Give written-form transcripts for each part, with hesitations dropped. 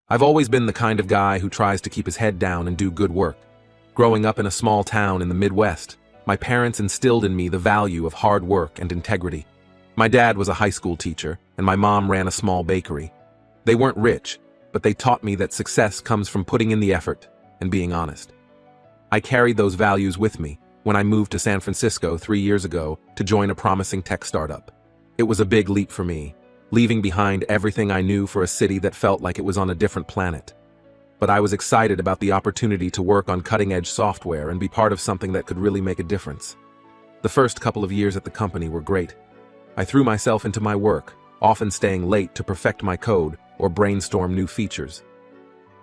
I've always been the kind of guy who tries to keep his head down and do good work. Growing up in a small town in the Midwest, my parents instilled in me the value of hard work and integrity. My dad was a high school teacher, and my mom ran a small bakery. They weren't rich, but they taught me that success comes from putting in the effort and being honest. I carried those values with me when I moved to San Francisco 3 years ago to join a promising tech startup. It was a big leap for me, leaving behind everything I knew for a city that felt like it was on a different planet. But I was excited about the opportunity to work on cutting-edge software and be part of something that could really make a difference. The first couple of years at the company were great. I threw myself into my work, often staying late to perfect my code or brainstorm new features.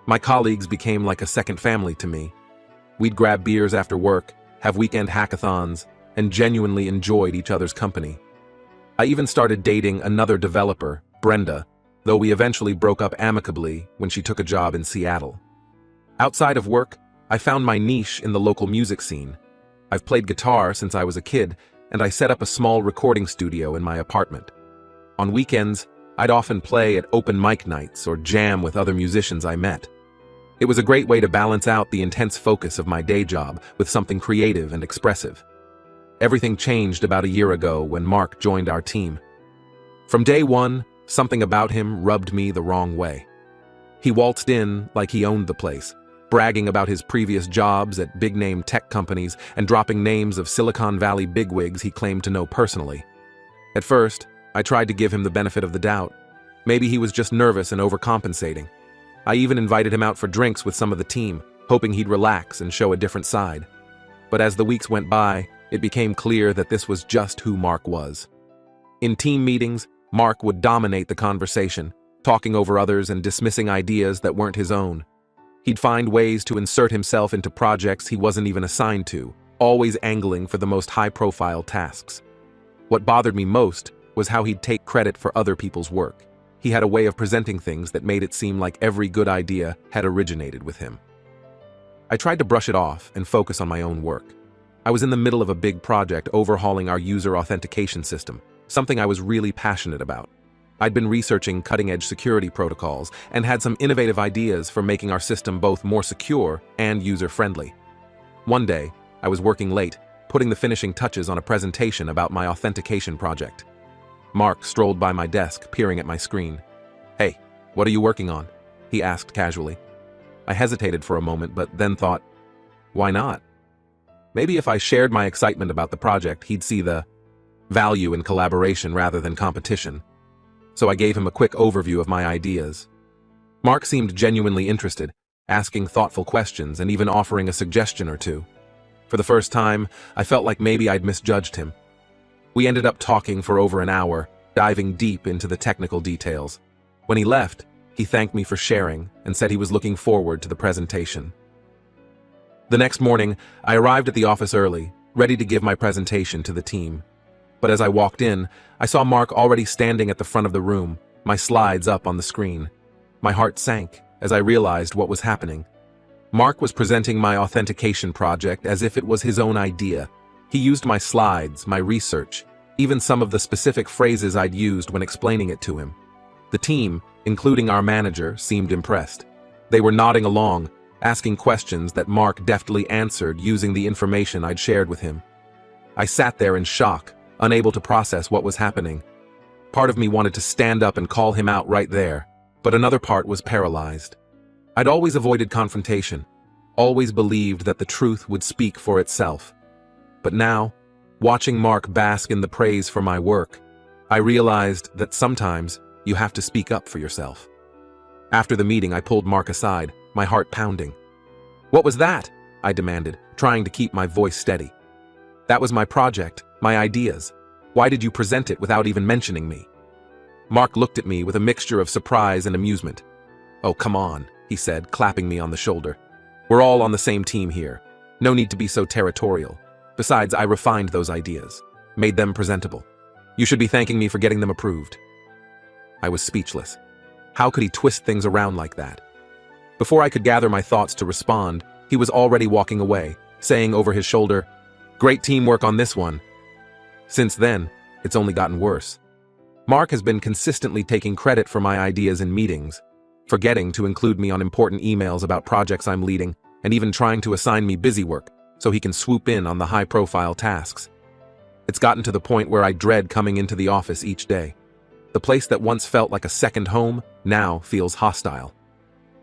My colleagues became like a second family to me. We'd grab beers after work, have weekend hackathons, and genuinely enjoyed each other's company. I even started dating another developer, Brenda, though we eventually broke up amicably when she took a job in Seattle. Outside of work, I found my niche in the local music scene. I've played guitar since I was a kid, and I set up a small recording studio in my apartment. On weekends, I'd often play at open mic nights or jam with other musicians I met. It was a great way to balance out the intense focus of my day job with something creative and expressive. Everything changed about a year ago when Mark joined our team. From day one, something about him rubbed me the wrong way. He waltzed in like he owned the place, bragging about his previous jobs at big-name tech companies and dropping names of Silicon Valley bigwigs he claimed to know personally. At first, I tried to give him the benefit of the doubt. Maybe he was just nervous and overcompensating. I even invited him out for drinks with some of the team, hoping he'd relax and show a different side. But as the weeks went by, it became clear that this was just who Mark was. In team meetings, Mark would dominate the conversation, talking over others and dismissing ideas that weren't his own. He'd find ways to insert himself into projects he wasn't even assigned to, always angling for the most high-profile tasks. What bothered me most was how he'd take credit for other people's work. He had a way of presenting things that made it seem like every good idea had originated with him. I tried to brush it off and focus on my own work. I was in the middle of a big project overhauling our user authentication system, something I was really passionate about. I'd been researching cutting-edge security protocols and had some innovative ideas for making our system both more secure and user-friendly. One day, I was working late, putting the finishing touches on a presentation about my authentication project. Mark strolled by my desk, peering at my screen. "Hey, what are you working on?" he asked casually. I hesitated for a moment, but then thought, why not? Maybe if I shared my excitement about the project, he'd see the value in collaboration rather than competition. So I gave him a quick overview of my ideas. Mark seemed genuinely interested, asking thoughtful questions and even offering a suggestion or two. For the first time, I felt like maybe I'd misjudged him. We ended up talking for over an hour, diving deep into the technical details. When he left, he thanked me for sharing and said he was looking forward to the presentation. The next morning, I arrived at the office early, ready to give my presentation to the team. But as I walked in, I saw Mark already standing at the front of the room, my slides up on the screen. My heart sank as I realized what was happening. Mark was presenting my authentication project as if it was his own idea. He used my slides, my research, even some of the specific phrases I'd used when explaining it to him. The team, including our manager, seemed impressed. They were nodding along, asking questions that Mark deftly answered using the information I'd shared with him. I sat there in shock, unable to process what was happening. Part of me wanted to stand up and call him out right there, but another part was paralyzed. I'd always avoided confrontation, always believed that the truth would speak for itself. But now, watching Mark bask in the praise for my work, I realized that sometimes you have to speak up for yourself. After the meeting, I pulled Mark aside, my heart pounding. "What was that?" I demanded, trying to keep my voice steady. "That was my project, my ideas. Why did you present it without even mentioning me?" Mark looked at me with a mixture of surprise and amusement. "Oh, come on," he said, clapping me on the shoulder. "We're all on the same team here. No need to be so territorial. Besides, I refined those ideas, made them presentable. You should be thanking me for getting them approved." I was speechless. How could he twist things around like that? Before I could gather my thoughts to respond, he was already walking away, saying over his shoulder, "Great teamwork on this one." Since then, it's only gotten worse. Mark has been consistently taking credit for my ideas in meetings. forgetting to include me on important emails about projects I'm leading, and even trying to assign me busy work so he can swoop in on the high-profile tasks. It's gotten to the point where I dread coming into the office each day. The place that once felt like a second home now feels hostile.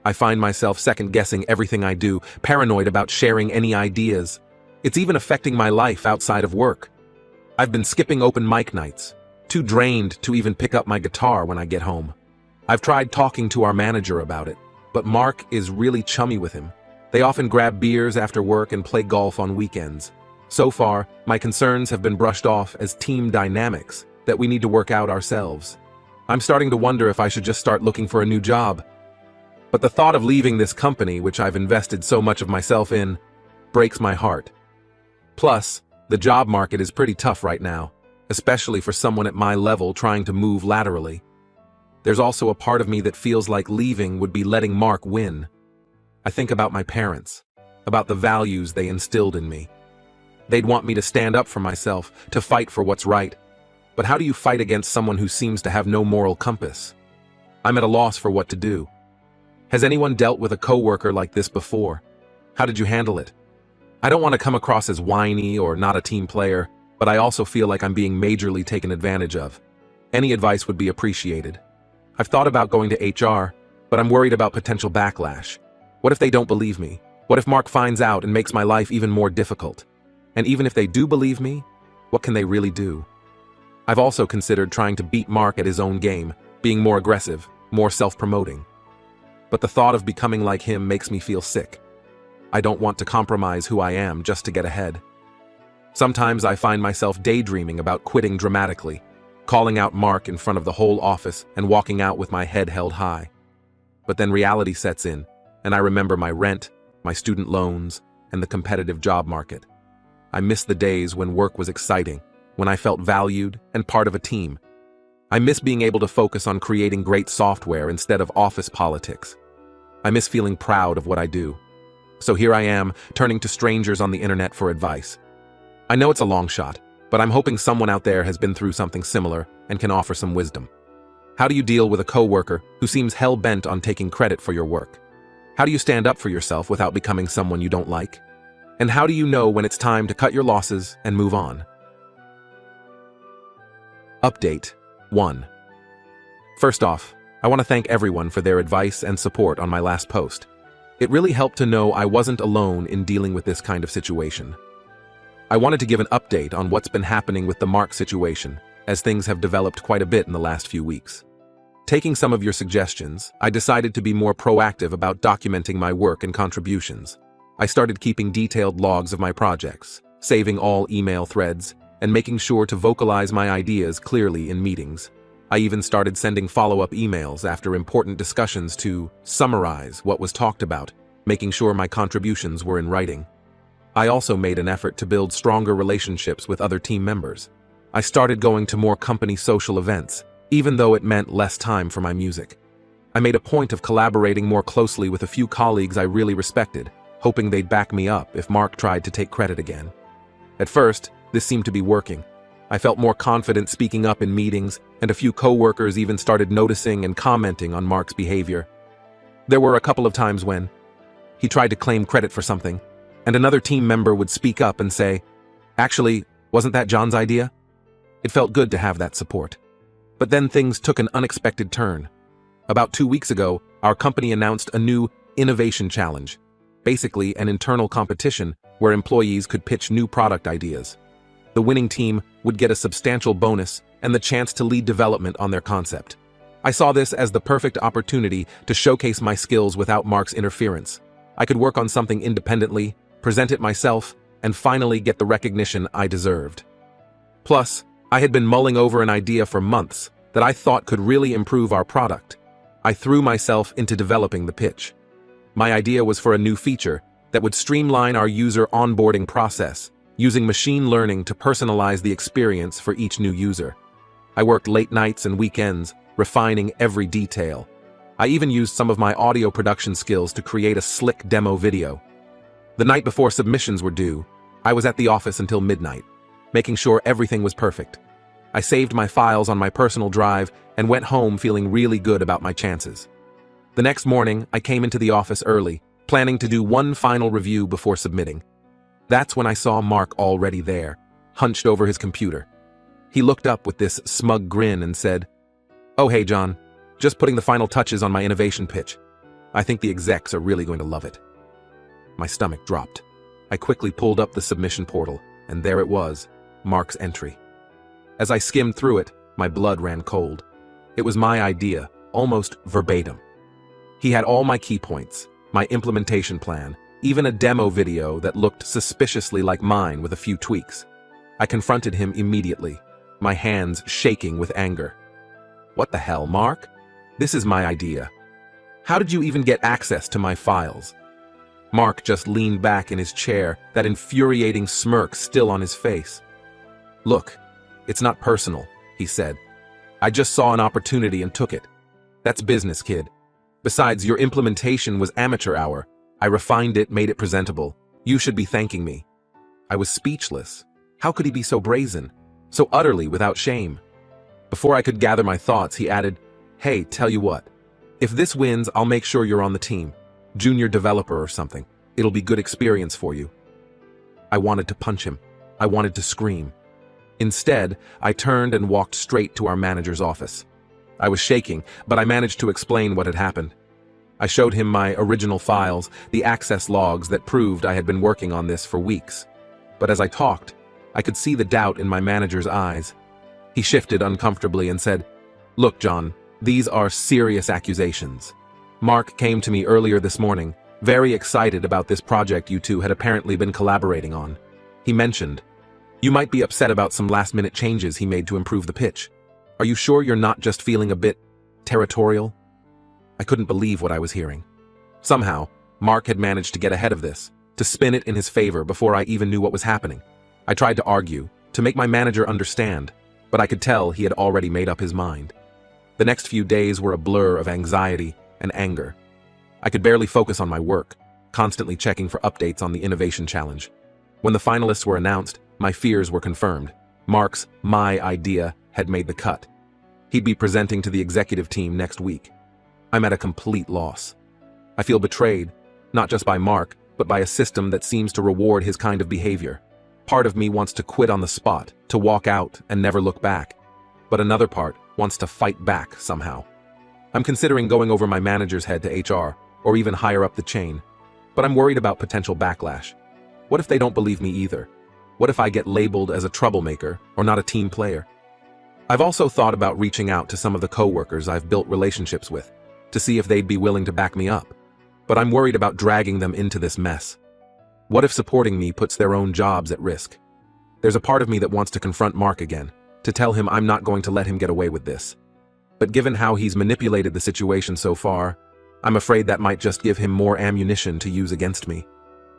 I find myself second-guessing everything I do, paranoid about sharing any ideas. It's even affecting my life outside of work. I've been skipping open mic nights, too drained to even pick up my guitar when I get home. I've tried talking to our manager about it, but Mark is really chummy with him. They often grab beers after work and play golf on weekends. So far, my concerns have been brushed off as team dynamics that we need to work out ourselves. I'm starting to wonder if I should just start looking for a new job. But the thought of leaving this company, which I've invested so much of myself in, breaks my heart. Plus, the job market is pretty tough right now, especially for someone at my level trying to move laterally. There's also a part of me that feels like leaving would be letting Mark win. I think about my parents, about the values they instilled in me. They'd want me to stand up for myself, to fight for what's right. But how do you fight against someone who seems to have no moral compass? I'm at a loss for what to do. Has anyone dealt with a coworker like this before? How did you handle it? I don't want to come across as whiny or not a team player, but I also feel like I'm being majorly taken advantage of. Any advice would be appreciated. I've thought about going to HR, but I'm worried about potential backlash. What if they don't believe me? What if Mark finds out and makes my life even more difficult? And even if they do believe me, what can they really do? I've also considered trying to beat Mark at his own game, being more aggressive, more self-promoting. But the thought of becoming like him makes me feel sick. I don't want to compromise who I am just to get ahead. Sometimes I find myself daydreaming about quitting dramatically, calling out Mark in front of the whole office and walking out with my head held high. But then reality sets in, and I remember my rent, my student loans, and the competitive job market. I miss the days when work was exciting, when I felt valued and part of a team. I miss being able to focus on creating great software instead of office politics. I miss feeling proud of what I do. So here I am, turning to strangers on the internet for advice. I know it's a long shot, but I'm hoping someone out there has been through something similar and can offer some wisdom. How do you deal with a coworker who seems hell-bent on taking credit for your work? How do you stand up for yourself without becoming someone you don't like? And how do you know when it's time to cut your losses and move on? Update 1. First off, I want to thank everyone for their advice and support on my last post. It really helped to know I wasn't alone in dealing with this kind of situation. I wanted to give an update on what's been happening with the Mark situation, as things have developed quite a bit in the last few weeks. Taking some of your suggestions, I decided to be more proactive about documenting my work and contributions. I started keeping detailed logs of my projects, saving all email threads, and making sure to vocalize my ideas clearly in meetings. I even started sending follow-up emails after important discussions to summarize what was talked about, making sure my contributions were in writing. I also made an effort to build stronger relationships with other team members. I started going to more company social events, even though it meant less time for my music. I made a point of collaborating more closely with a few colleagues I really respected, hoping they'd back me up if Mark tried to take credit again. At first, this seemed to be working. I felt more confident speaking up in meetings, and a few coworkers even started noticing and commenting on Mark's behavior. There were a couple of times when he tried to claim credit for something, and another team member would speak up and say, "Actually, wasn't that John's idea?" It felt good to have that support. But then things took an unexpected turn. About 2 weeks ago, our company announced a new innovation challenge, basically an internal competition where employees could pitch new product ideas. The winning team would get a substantial bonus and the chance to lead development on their concept. I saw this as the perfect opportunity to showcase my skills without Mark's interference. I could work on something independently, present it myself, and finally get the recognition I deserved. Plus, I had been mulling over an idea for months that I thought could really improve our product. I threw myself into developing the pitch. My idea was for a new feature that would streamline our user onboarding process, using machine learning to personalize the experience for each new user. I worked late nights and weekends, refining every detail. I even used some of my audio production skills to create a slick demo video. The night before submissions were due, I was at the office until midnight, making sure everything was perfect. I saved my files on my personal drive and went home feeling really good about my chances. The next morning, I came into the office early, planning to do one final review before submitting. That's when I saw Mark already there, hunched over his computer. He looked up with this smug grin and said, "Oh hey John, just putting the final touches on my innovation pitch. I think the execs are really going to love it." My stomach dropped. I quickly pulled up the submission portal, and there it was, Mark's entry. As I skimmed through it, my blood ran cold. It was my idea, almost verbatim. He had all my key points, my implementation plan, even a demo video that looked suspiciously like mine with a few tweaks. I confronted him immediately, my hands shaking with anger. "What the hell, Mark? This is my idea. How did you even get access to my files?" Mark just leaned back in his chair, that infuriating smirk still on his face. "Look, it's not personal," he said. "I just saw an opportunity and took it. That's business, kid. Besides, your implementation was amateur hour. I refined it, made it presentable. You should be thanking me." I was speechless. How could he be so brazen? So utterly without shame? Before I could gather my thoughts, he added, "Hey, tell you what. If this wins, I'll make sure you're on the team. Junior developer or something. It'll be good experience for you." I wanted to punch him. I wanted to scream. Instead, I turned and walked straight to our manager's office. I was shaking, but I managed to explain what had happened. I showed him my original files, the access logs that proved I had been working on this for weeks. But as I talked, I could see the doubt in my manager's eyes. He shifted uncomfortably and said, "Look, John, these are serious accusations. Mark came to me earlier this morning, very excited about this project you two had apparently been collaborating on. He mentioned, you might be upset about some last-minute changes he made to improve the pitch. Are you sure you're not just feeling a bit territorial?" I couldn't believe what I was hearing. Somehow, Mark had managed to get ahead of this, to spin it in his favor before I even knew what was happening. I tried to argue, to make my manager understand, but I could tell he had already made up his mind. The next few days were a blur of anxiety and anger. I could barely focus on my work, constantly checking for updates on the innovation challenge. When the finalists were announced, my fears were confirmed. Mark's "my idea" had made the cut. He'd be presenting to the executive team next week. I'm at a complete loss. I feel betrayed, not just by Mark, but by a system that seems to reward his kind of behavior. Part of me wants to quit on the spot, to walk out and never look back. But another part wants to fight back somehow. I'm considering going over my manager's head to HR, or even higher up the chain. But I'm worried about potential backlash. What if they don't believe me either? What if I get labeled as a troublemaker or not a team player? I've also thought about reaching out to some of the coworkers I've built relationships with, to see if they'd be willing to back me up. But I'm worried about dragging them into this mess. What if supporting me puts their own jobs at risk? There's a part of me that wants to confront Mark again, to tell him I'm not going to let him get away with this. But given how he's manipulated the situation so far, I'm afraid that might just give him more ammunition to use against me.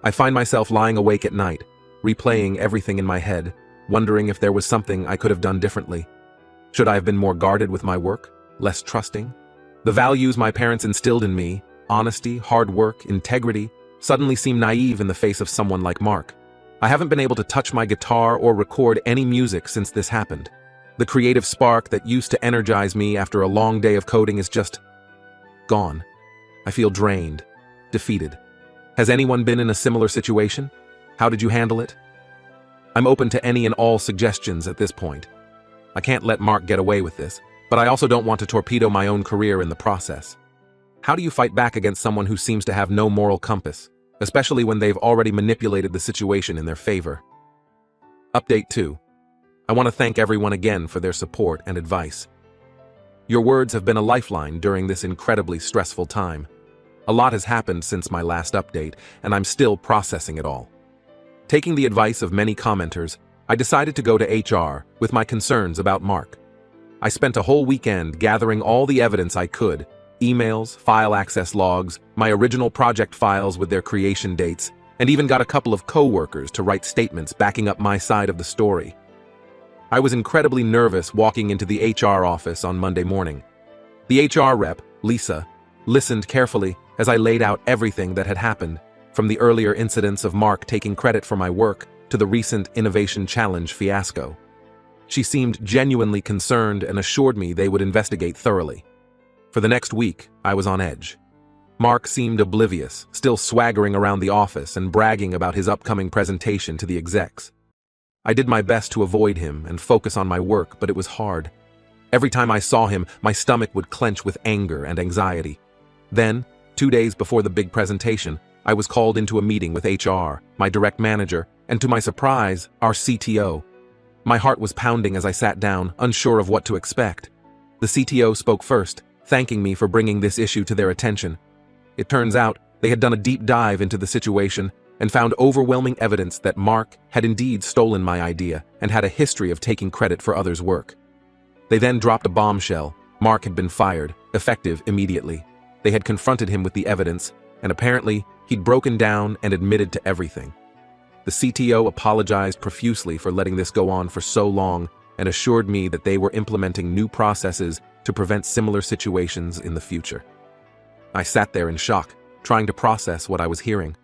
I find myself lying awake at night, replaying everything in my head, wondering if there was something I could have done differently. Should I have been more guarded with my work, less trusting? The values my parents instilled in me, honesty, hard work, integrity, suddenly seem naive in the face of someone like Mark. I haven't been able to touch my guitar or record any music since this happened. The creative spark that used to energize me after a long day of coding is just gone. I feel drained, defeated. Has anyone been in a similar situation? How did you handle it? I'm open to any and all suggestions at this point. I can't let Mark get away with this, but I also don't want to torpedo my own career in the process. How do you fight back against someone who seems to have no moral compass, especially when they've already manipulated the situation in their favor? Update 2. I want to thank everyone again for their support and advice. Your words have been a lifeline during this incredibly stressful time. A lot has happened since my last update, and I'm still processing it all. Taking the advice of many commenters, I decided to go to HR with my concerns about Mark. I spent a whole weekend gathering all the evidence I could, emails, file access logs, my original project files with their creation dates, and even got a couple of coworkers to write statements backing up my side of the story. I was incredibly nervous walking into the HR office on Monday morning. The HR rep, Lisa, listened carefully as I laid out everything that had happened, from the earlier incidents of Mark taking credit for my work to the recent Innovation Challenge fiasco. She seemed genuinely concerned and assured me they would investigate thoroughly. For the next week, I was on edge. Mark seemed oblivious, still swaggering around the office and bragging about his upcoming presentation to the execs. I did my best to avoid him and focus on my work, but it was hard. Every time I saw him, my stomach would clench with anger and anxiety. Then, 2 days before the big presentation, I was called into a meeting with HR, my direct manager, and to my surprise, our CTO. My heart was pounding as I sat down, unsure of what to expect. The CTO spoke first, thanking me for bringing this issue to their attention. It turns out they had done a deep dive into the situation and found overwhelming evidence that Mark had indeed stolen my idea and had a history of taking credit for others' work. They then dropped a bombshell. Mark had been fired, effective immediately. They had confronted him with the evidence, and apparently, he'd broken down and admitted to everything. The CTO apologized profusely for letting this go on for so long and assured me that they were implementing new processes to prevent similar situations in the future. I sat there in shock, trying to process what I was hearing.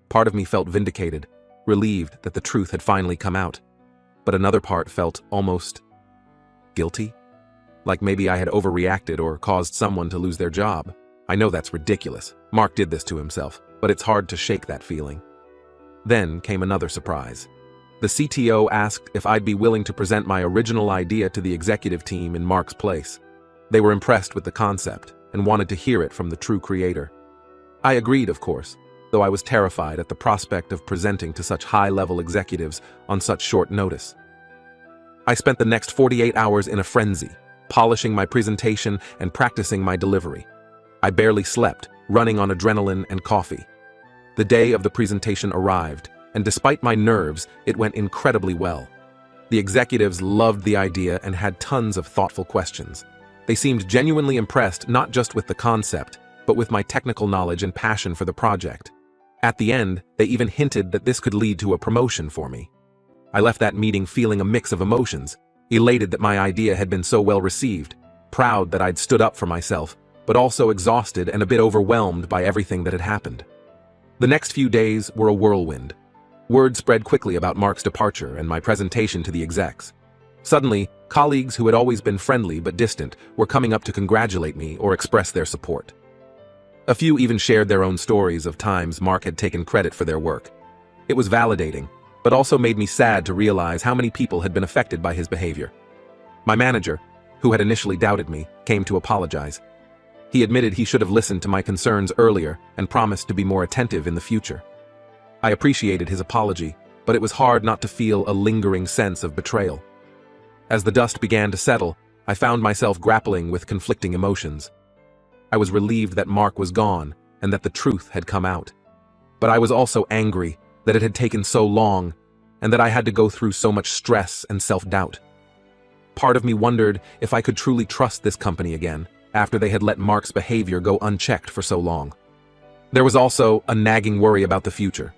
Part of me felt vindicated, relieved that the truth had finally come out. But another part felt almost guilty, like maybe I had overreacted or caused someone to lose their job. I know that's ridiculous. Mark did this to himself, but it's hard to shake that feeling. Then came another surprise. The CTO asked if I'd be willing to present my original idea to the executive team in Mark's place. They were impressed with the concept and wanted to hear it from the true creator. I agreed, of course, though I was terrified at the prospect of presenting to such high-level executives on such short notice. I spent the next 48 hours in a frenzy, polishing my presentation and practicing my delivery. I barely slept, running on adrenaline and coffee. The day of the presentation arrived, and despite my nerves, it went incredibly well. The executives loved the idea and had tons of thoughtful questions. They seemed genuinely impressed not just with the concept, but with my technical knowledge and passion for the project. At the end, they even hinted that this could lead to a promotion for me. I left that meeting feeling a mix of emotions, elated that my idea had been so well received, proud that I'd stood up for myself, but also exhausted and a bit overwhelmed by everything that had happened. The next few days were a whirlwind. Word spread quickly about Mark's departure and my presentation to the execs. Suddenly, colleagues who had always been friendly but distant were coming up to congratulate me or express their support. A few even shared their own stories of times Mark had taken credit for their work. It was validating, but also made me sad to realize how many people had been affected by his behavior. My manager, who had initially doubted me, came to apologize. He admitted he should have listened to my concerns earlier and promised to be more attentive in the future. I appreciated his apology, but it was hard not to feel a lingering sense of betrayal. As the dust began to settle, I found myself grappling with conflicting emotions. I was relieved that Mark was gone and that the truth had come out. But I was also angry that it had taken so long and that I had to go through so much stress and self-doubt. Part of me wondered if I could truly trust this company again after they had let Mark's behavior go unchecked for so long. There was also a nagging worry about the future.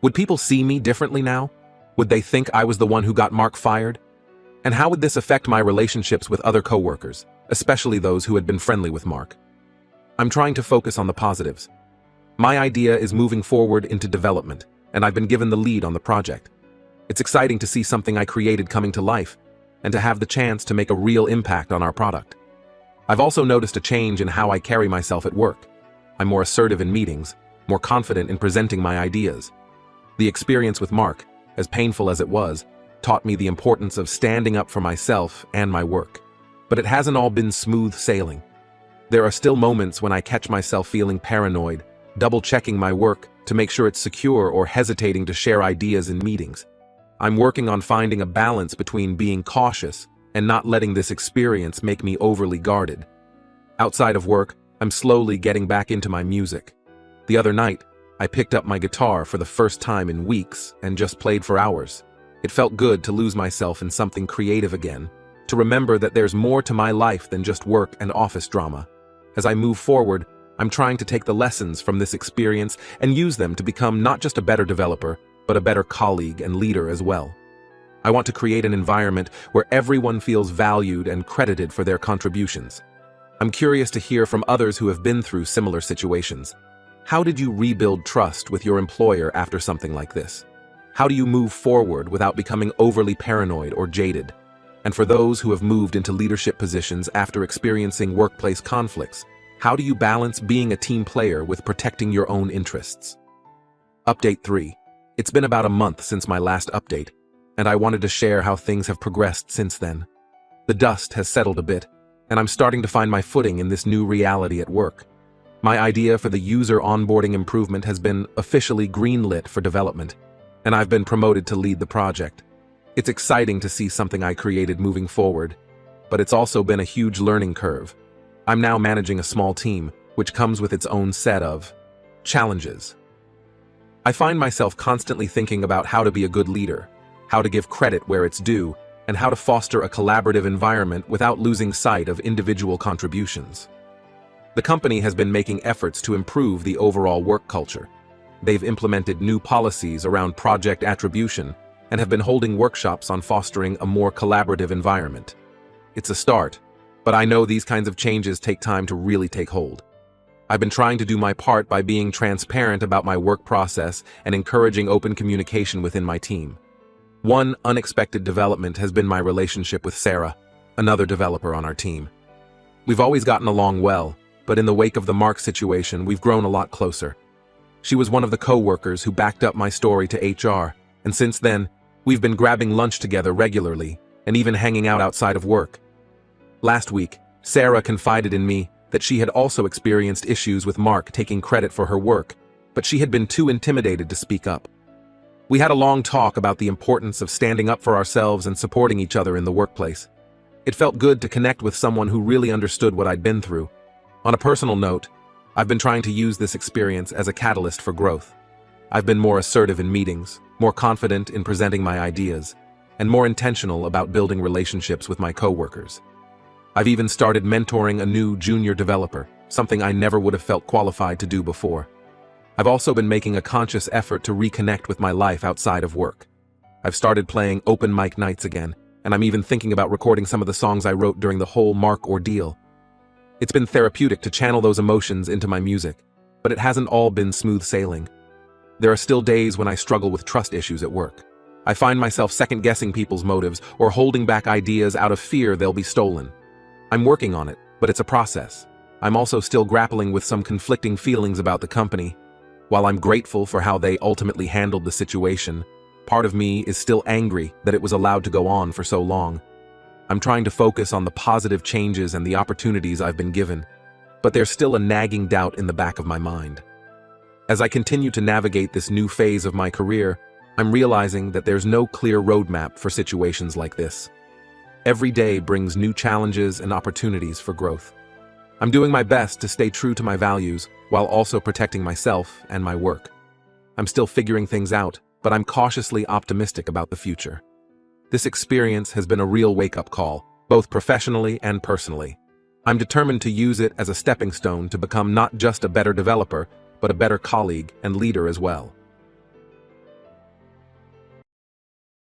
Would people see me differently now? Would they think I was the one who got Mark fired? And how would this affect my relationships with other coworkers, especially those who had been friendly with Mark? I'm trying to focus on the positives. My idea is moving forward into development, and I've been given the lead on the project. It's exciting to see something I created coming to life, and to have the chance to make a real impact on our product. I've also noticed a change in how I carry myself at work. I'm more assertive in meetings, more confident in presenting my ideas. The experience with Mark, as painful as it was, taught me the importance of standing up for myself and my work. But it hasn't all been smooth sailing. There are still moments when I catch myself feeling paranoid, double-checking my work to make sure it's secure or hesitating to share ideas in meetings. I'm working on finding a balance between being cautious and not letting this experience make me overly guarded. Outside of work, I'm slowly getting back into my music. The other night, I picked up my guitar for the first time in weeks and just played for hours. It felt good to lose myself in something creative again, to remember that there's more to my life than just work and office drama. As I move forward, I'm trying to take the lessons from this experience and use them to become not just a better developer, but a better colleague and leader as well. I want to create an environment where everyone feels valued and credited for their contributions. I'm curious to hear from others who have been through similar situations. How did you rebuild trust with your employer after something like this? How do you move forward without becoming overly paranoid or jaded? And for those who have moved into leadership positions after experiencing workplace conflicts, How do you balance being a team player with protecting your own interests? Update 3. It's been about a month since my last update, and I wanted to share how things have progressed since then. The dust has settled a bit, and I'm starting to find my footing in this new reality at work. My idea for the user onboarding improvement has been officially greenlit for development, and I've been promoted to lead the project. It's exciting to see something I created moving forward, but it's also been a huge learning curve. I'm now managing a small team, which comes with its own set of challenges. I find myself constantly thinking about how to be a good leader, how to give credit where it's due, and how to foster a collaborative environment without losing sight of individual contributions. The company has been making efforts to improve the overall work culture. They've implemented new policies around project attribution and have been holding workshops on fostering a more collaborative environment. It's a start, but I know these kinds of changes take time to really take hold. I've been trying to do my part by being transparent about my work process and encouraging open communication within my team. One unexpected development has been my relationship with Sarah, another developer on our team. We've always gotten along well, but in the wake of the Mark situation, we've grown a lot closer. She was one of the coworkers who backed up my story to HR, and since then, we've been grabbing lunch together regularly and even hanging out outside of work. Last week, Sarah confided in me that she had also experienced issues with Mark taking credit for her work, but she had been too intimidated to speak up. We had a long talk about the importance of standing up for ourselves and supporting each other in the workplace. It felt good to connect with someone who really understood what I'd been through. On a personal note, I've been trying to use this experience as a catalyst for growth. I've been more assertive in meetings, more confident in presenting my ideas, and more intentional about building relationships with my coworkers. I've even started mentoring a new junior developer, something I never would have felt qualified to do before. I've also been making a conscious effort to reconnect with my life outside of work. I've started playing open mic nights again, and I'm even thinking about recording some of the songs I wrote during the whole Mark ordeal. It's been therapeutic to channel those emotions into my music, but it hasn't all been smooth sailing. There are still days when I struggle with trust issues at work. I find myself second-guessing people's motives or holding back ideas out of fear they'll be stolen. I'm working on it, but it's a process. I'm also still grappling with some conflicting feelings about the company. While I'm grateful for how they ultimately handled the situation, part of me is still angry that it was allowed to go on for so long. I'm trying to focus on the positive changes and the opportunities I've been given, but there's still a nagging doubt in the back of my mind. As I continue to navigate this new phase of my career, I'm realizing that there's no clear roadmap for situations like this. Every day brings new challenges and opportunities for growth. I'm doing my best to stay true to my values while also protecting myself and my work. I'm still figuring things out, but I'm cautiously optimistic about the future. This experience has been a real wake-up call, both professionally and personally. I'm determined to use it as a stepping stone to become not just a better developer, but a better colleague and leader as well.